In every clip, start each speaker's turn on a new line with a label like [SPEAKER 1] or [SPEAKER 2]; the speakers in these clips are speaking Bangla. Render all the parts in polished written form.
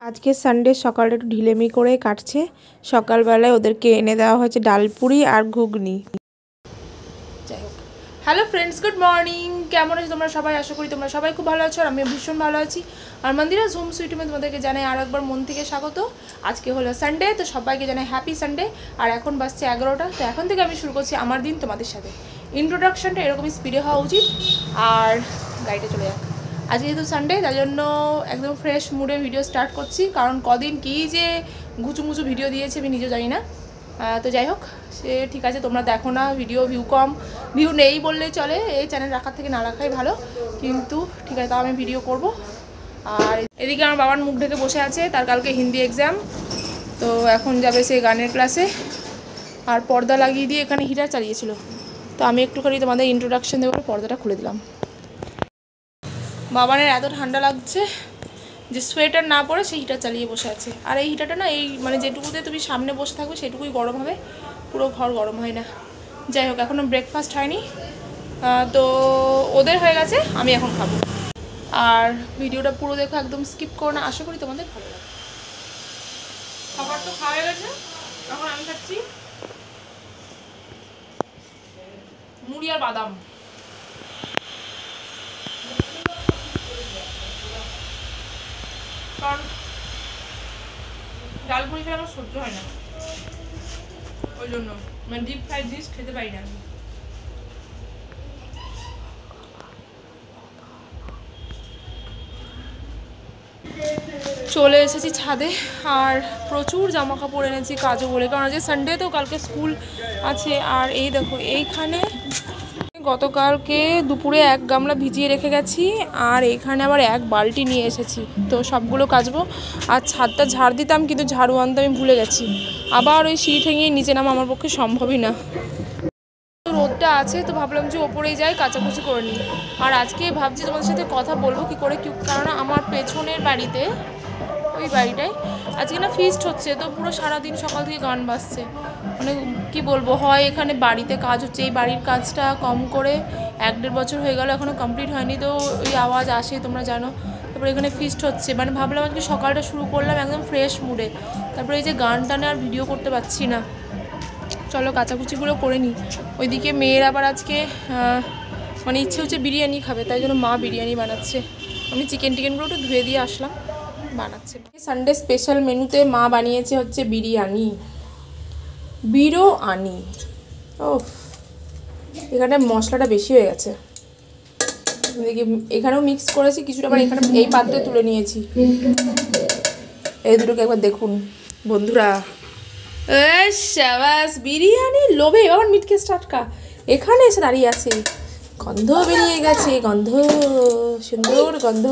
[SPEAKER 1] আজকে সানডে সকালটা একটু ঢিলেমি করে কাটছে। সকালবেলায় ওদেরকে এনে দেওয়া হয়েছে ডালপুরি আর ঘুগনি। যাই হোক, হ্যালো ফ্রেন্ডস, গুড মর্নিং। কেমন আছো তোমরা সবাই? আশা করি তোমরা সবাই খুব ভালো আছো আর আমিও ভীষণ ভালো আছি। আর মন্দিরাস হোম সুইট হোমে তোমাদেরকে জানাই আরও একবার মন থেকে স্বাগত। আজকে হলো সানডে, তো সবাইকে জানাই হ্যাপি সানডে। আর এখন বাজছে 11টা। তো এখন থেকে আমি শুরু করছি আমার দিন তোমাদের সাথে। ইন্ট্রোডাকশনটা এরকমই স্পিডে হওয়া উচিত। আর গাড়িটা চলে যাক। আজকে যেহেতু সানডে, তার জন্য একদম ফ্রেশ মুডে ভিডিও স্টার্ট করছি, কারণ কদিন কী যে গুচু ভিডিও দিয়েছে আমি নিজেও জানি না। তো যাই হোক, সে ঠিক আছে, তোমরা দেখো না, ভিউ কম, ভিউ নেই বললেই চলে, এই চ্যানেল রাখার থেকে না রাখাই ভালো, কিন্তু ঠিক আছে, তাও আমি ভিডিও করব। আর এদিকে আমার বাবার মুখ ঢেকে বসে আছে, তার কালকে হিন্দি এক্সাম, তো এখন যাবে সে গানের ক্লাসে। আর পর্দা লাগিয়ে দিয়ে এখানে হিটার চালিয়েছিল, তো আমি একটুখানি তোমাদের ইন্ট্রোডাকশন দেবো, পর্দাটা খুলে দিলাম। বাবানের এত ঠান্ডা লাগছে যে সোয়েটার না পরে সেই হিটার চালিয়ে বসে আছে। আর এই হিটারটা না, এই মানে যেটুকুতে তুমি সামনে বসে থাকবে সেটুকুই গরম হবে, পুরো ঘর গরম হয় না। যাই হোক, এখনও ব্রেকফাস্ট হয়নি, তো ওদের হয়ে গেছে, আমি এখন খাবো। আর ভিডিওটা পুরো দেখো, একদম স্কিপ করো না, আশা করি তোমাদের ভালো লাগে। খাবার তো খাওয়া হয়ে গেছে, এখন আমি খাচ্ছি মুড়ি আর বাদাম। কারণ ডাল পুরি খেলে আমার সহ্য হয় না, ওই জন্য মানে ডিপ ফ্রাইড জিনিস খেতে পারি না। চলে এসেছি ছাদে, আর প্রচুর জামা কাপড় এনেছি কাজও বলে, কারণ আজকে সানডে, তো কালকে স্কুল আছে। আর এই দেখো, এইখানে গতকালকে দুপুরে 1 গামলা ভিজিয়ে রেখে গেছি, আর এখানে আবার 1 বালতি নিয়ে এসেছি, তো সবগুলো কাচবো। আর ছাদটা ঝাড় দিতাম, কিন্তু ঝাড়ু আনতে আমি ভুলে গেছি। আবার ওই সিঁড়ি ঠেঙিয়ে নিচে নামা আমার পক্ষে সম্ভবই না। রোদটা আছে, তো ভাবলাম যে ওপরেই যাই, কাচাকুচি করে নিই। আর আজকে ভাবছি তোমাদের সাথে কথা বলবো কী করে, কারণ আমার পেছনের বাড়িতে, ওই বাড়িটায় আজকে না ফিস্ট হচ্ছে, তো পুরো সারাদিন সকাল থেকে গান বাজছে। মানে কি বলবো, হয় এখানে বাড়িতে কাজ হচ্ছে, এই বাড়ির কাজটা কম করে 1-1.5 বছর হয়ে গেল, এখনও কমপ্লিট হয়নি, তো ওই আওয়াজ আসে, তোমরা জানো। তারপরে এখানে ফিস্ট হচ্ছে, মানে ভাবলাম আজকে সকালটা শুরু করলাম একদম ফ্রেশ মুডে, তারপরে এই যে গান টানে আর ভিডিও করতে পারছি না। চলো কাচাকুচিগুলো করে নিই। ওইদিকে মেয়ের আবার আজকে মানে ইচ্ছে হচ্ছে বিরিয়ানি খাবে, তাই জন্য মা বিরিয়ানি বানাচ্ছে। আমি চিকেনগুলো একটু ধুয়ে দিয়ে আসলাম, বানাচ্ছে। সানডে স্পেশাল মেনুতে মা বানিয়েছে হচ্ছে বিরিয়ানি। ও, এখানে মশলাটা বেশি হয়ে গেছে, এখানেও মিক্স করেছি কিছুটা, আবার এখানে এই পাত্রে তুলে নিয়েছি। এই দুটোকে একবার দেখুন বন্ধুরা। শাবাশ, বিরিয়ানি লোভে আবার মিটকে টাটকা এখানে এসে দাঁড়িয়ে আছে, গন্ধ বেরিয়ে গেছে, গন্ধ, সুন্দর গন্ধ।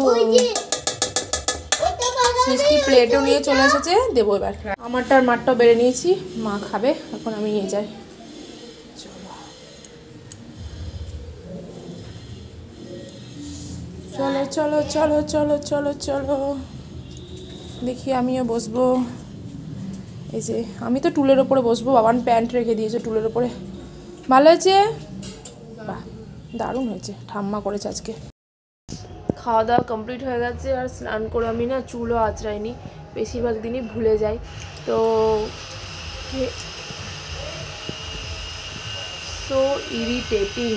[SPEAKER 1] মিষ্টি প্লেটও নিয়ে চলে এসেছে, দেবো এবার। আমারটার মারটাও বেড়ে নিয়েছি, মা খাবে, এখন আমি নিয়ে যাই। চলো চলো চলো চলো চলো চলো, দেখি আমিও বসবো। এই যে আমি তো টুলের ওপরে বসবো, বাবান প্যান্ট রেখে দিয়েছে টুলের ওপরে। ভালো হয়েছে, বাহ দারুণ হয়েছে, ঠাম্মা করেছে আজকে। খাওয়া দাওয়া কমপ্লিট হয়ে গেছে, আর স্নান করে আমি না চুলও আঁচড়াইনি, বেশিরভাগ দিনই ভুলে যাই, তো সো ইরিটেটিং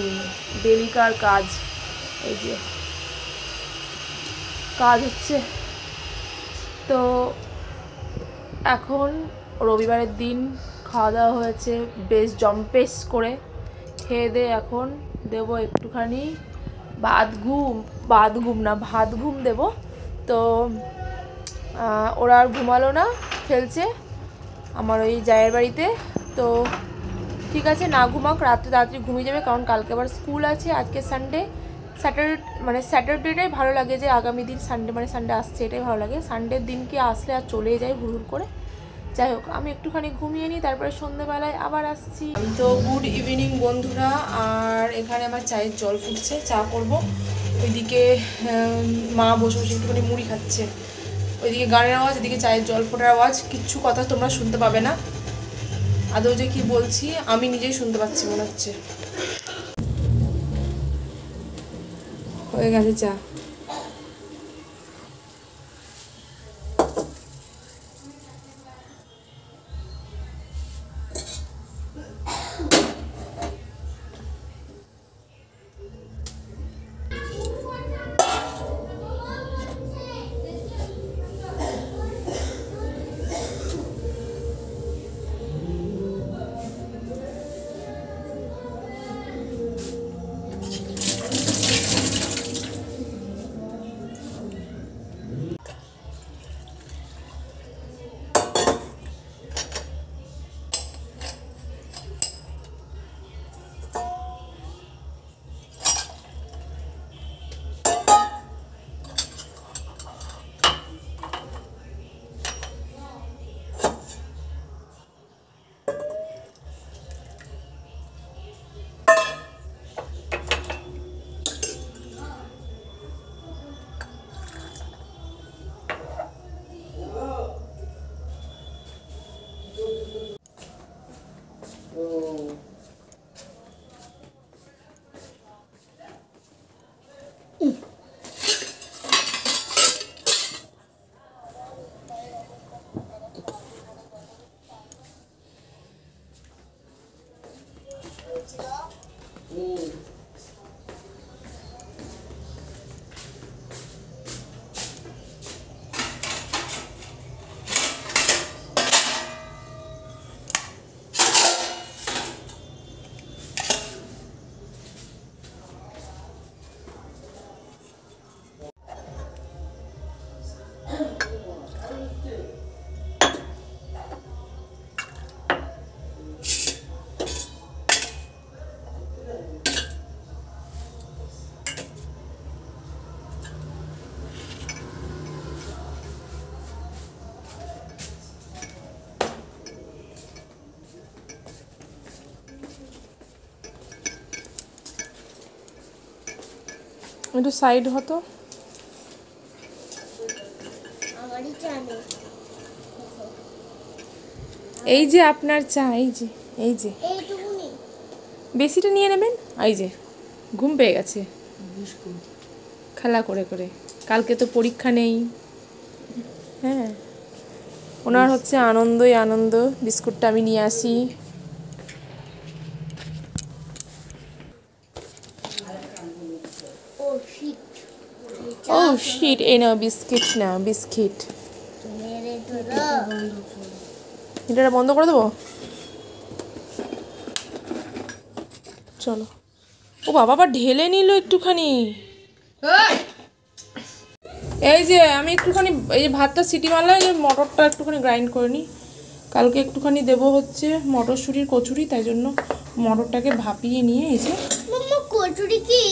[SPEAKER 1] ডেলিকার কাজ। এই যে কাজ হচ্ছে, তো এখন রবিবারের দিন খাওয়া দাওয়া হয়েছে বেশ জম্পেস করে, খেয়ে দিয়ে এখন দেবো একটুখানি ভাত ঘুম দেবো। তো ওরা আর ঘুমালো না, খেলছে আমার ওই জায়ের বাড়িতে, তো ঠিক আছে, না ঘুমাক, রাত্রে তাড়াতাড়ি ঘুমিয়ে যাবে, কারণ কালকে আবার স্কুল আছে। আজকে সানডে, স্যাটারডেটাই ভালো লাগে, যে আগামী দিন সানডে, মানে সানডে আসছে এটাই ভালো লাগে। সানডের দিনকে আসলে আর চলে যায় হুড় করে। যাই হোক, আমি একটুখানি ঘুমিয়ে নিই, তারপরে সন্ধ্যেবেলায় আবার আসছি। তো গুড ইভিনিং বন্ধুরা, আর এখানে আমার চায়ের জল ফুটছে, চা করব। ওইদিকে মা বসে বসে একটুখানি মুড়ি খাচ্ছে, ওইদিকে গানের আওয়াজ, এদিকে চায়ের জল ফোটার আওয়াজ, কিচ্ছু কথা তোমরা শুনতে পাবে না। আদৌ যে কি বলছি আমি নিজেই শুনতে পাচ্ছি মনে হচ্ছে। হয়ে গেছে চা। একটু সাইড হতো। এই যে আপনার চা, এই যে এই যে বেশিটা নিয়ে নেবেন। এই যে ঘুম পেয়ে গেছে খেলা করে করে, কালকে তো পরীক্ষা নেই। হ্যাঁ, ওনার হচ্ছে আনন্দই আনন্দ। বিস্কুটটা আমি নিয়ে আসি। ও শিট, এই নাও বিস্কিট, না বিস্কিট। এটা বন্ধ করে দেবো, চলো। ও বাবা, আবার ঢেলে নিল একটুখানি। এই যে আমি একটুখানি এই যে ভাতটা সিটি মারলাম, এই যে মটরটা একটুখানি গ্রাইন্ড করে নিই। কালকে একটুখানি দেবো হচ্ছে মটরশুঁটির কচুরি, তাই জন্য মটরটাকে ভাপিয়ে নিয়ে এসে।
[SPEAKER 2] কচুরি কি?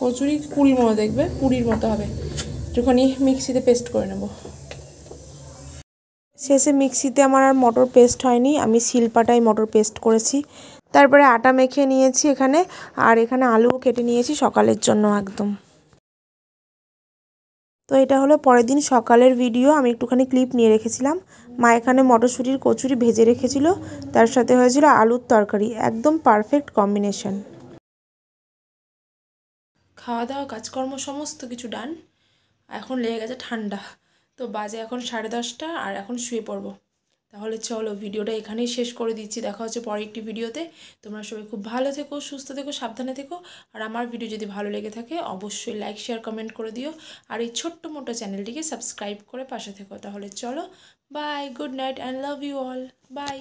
[SPEAKER 1] কচুরি পুরির মতো, দেখবে পুরির মতো হবে। একটুখানি মিক্সিতে পেস্ট করে নেব। শেষে মিক্সিতে আমার আর মটর পেস্ট হয়নি, আমি শিলপাটায় মটর পেস্ট করেছি। তারপরে আটা মেখে নিয়েছি এখানে, আর এখানে আলুও কেটে নিয়েছি সকালের জন্য একদম। তো এটা হলো পরের দিন সকালের ভিডিও। আমি একটুখানি ক্লিপ নিয়ে রেখেছিলাম। মা এখানে মটরশুঁটির কচুরি ভেজে রেখেছিল, তার সাথে হয়েছিল আলুর তরকারি, একদম পারফেক্ট কম্বিনেশন। খাওয়া দাওয়া কাজকর্ম সমস্ত কিছু ডান। এখন লেগে গেছে ঠান্ডা। তো বাজে এখন 10:30, আর এখন শুয়ে পড়বো। তাহলে চলো ভিডিওটা এখানেই শেষ করে দিচ্ছি। দেখা হচ্ছে পরের একটি ভিডিওতে। তোমরা সবাই খুব ভালো থেকো, সুস্থ থেকো, সাবধানে থেকো। আর আমার ভিডিও যদি ভালো লেগে থাকে অবশ্যই লাইক শেয়ার কমেন্ট করে দিও। আর এই ছোট্ট মোটো চ্যানেলটিকে সাবস্ক্রাইব করে পাশে থেকো। তাহলে চলো, bye, good night and love you all, by.